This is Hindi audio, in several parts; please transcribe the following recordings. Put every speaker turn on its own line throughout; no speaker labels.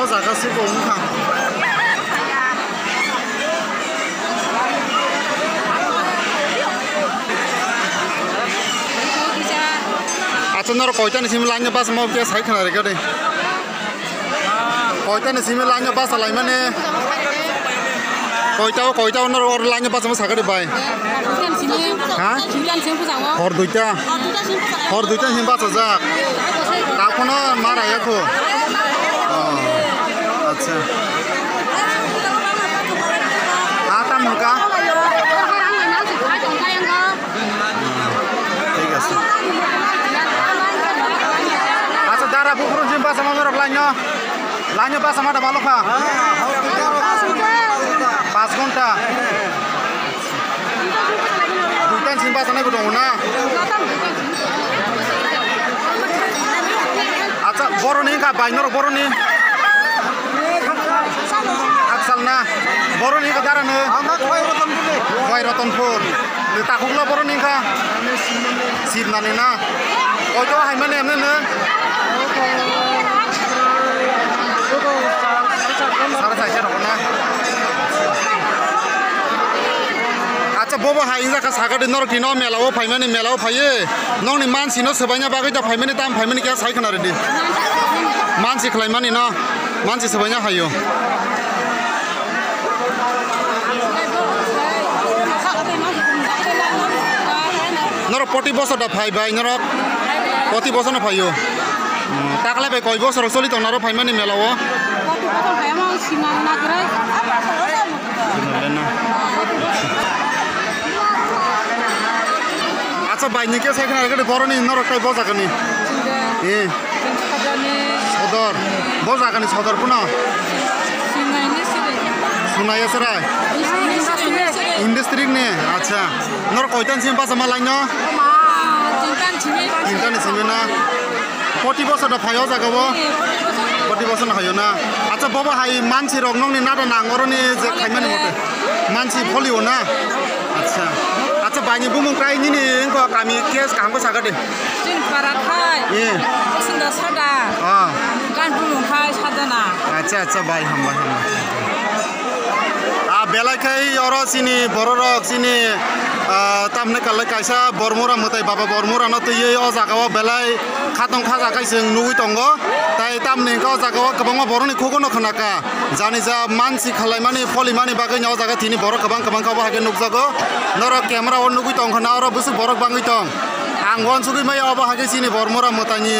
जागा से बोलूँ हाँ अच्छा नर कोयटा निसी में लाने बस मौके सही खना रहेगा दे कोयटा निसी में लाने बस लाइन में ने कोयटा नर और लाने बस में सागर बाय हाँ और दुईटा हिम बस जा काको ना मारा या को अच्छा आता मुका ठीक है अच्छा Dara बुकुर Zimba sama merok lainnya pas sama ada balok ha 5 घंटा bukan simba sana gudong na अच्छा boroni ka bainor boroni aksalna boroni ka darane khoi ratonpur takukla boroni ka sidnani na ojo haimane emne ne sara saja rokna अच्छा बोबो हाइजा का सागर दिन नरक दिनो मेलाओ फाइये नोंनि मानसि न सबाइना बागै दा फाइमानि दाम फाइमानि क्या साइ खोना रेदि मानसि खलाइमानि न मानसि सबाइना हायो नरक 40 बছर दा फाइबाय नरक 40 बছर न फाइयो ताकलाय बाय कय बছर चलि दं नरक फाइमानि मेलाओ 40 बছर फाइमा सिमा नागरै अच्छा बाइनि के साइखना रेदि बरनि नरक काय बजागनि ए सदर बजागनि सदर पुना सुनाय सराय इंडस्ट्री ने अच्छा नरक कयतान सिम पास मालाइनो तीनटान सिमेना 40 बছर दा फायो जागाबो 40 बছर हायो ना अच्छा बाबा हाय मानसि रक नंनि नादा नांगरनि जे खायमानि मते मानसि फलियो ना अच्छा अच्छा बाइनि बुमुं क्राइनि नि इनको गामि केस कामबो सागदे सिन पाराखाय ए सिंदा सादा गान बुमुं खाय सादाना अच्छा अच्छा बाइ हामबाय आ बेलाखै अरो सिनि बररक सिनि तामने कल्ले कायसा बरमुरा मताय बाबा बरमुरा न तयै अ जागाव बेलाय खातं खाजा कायसों नुगै दंगो ताय तामने क जागाव गोबां बरनि खगनो खोनाका जानि जा मानसि खालायमानि फलिमानि बागै न जागा थिनि बर गोबां का बाहागे नुगजागो नरक क्यामेरा अ नुगै दं खना अरो बुसु बरक बाङै दं आं वन सुगै माय अ बाहागे सिनि बरमुरा मतानि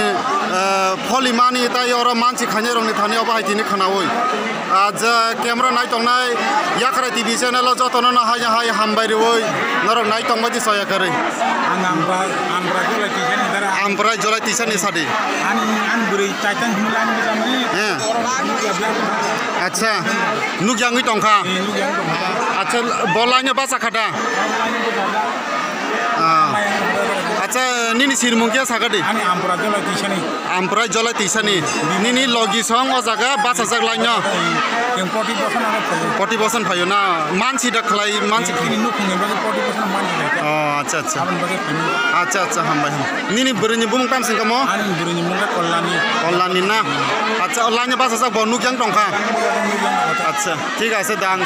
फलिमानि ताय अरो मानसि खाने रंनि थानि अ बाहाय थिनि खोनावै आज क्यामेरा नाय दंनाय याखरा टीवी चैनल जतन न हाय हामबाय रवै नरक नाय दं बादि सया करे आमफ्राय जलाय टिसानि सादि आन बुरै टाइटान हुलान जामनि अच्छा नुग्यांगै दंखा अच्छा बलायनो बासा खादा अच्छा निनि सिरमुंकिया सागदि आनि आमफ्राय जलाय टिसानि निनि लगी सं अ जागा बासा जाग लायनो 40 बছर फायो ना मानसि दखलाय मानसि नु खुंनो 40 मानसि अ अच्छा अच्छा अच्छा अच्छा हामबाय निनि बुरैनि बुमुं ताम सिंगामो आनि बुरैनि मुंगा कल्लानि ना अच्छा लायनो बासा जाग बनुग्यां दंखा अच्छा ठीक आछे दां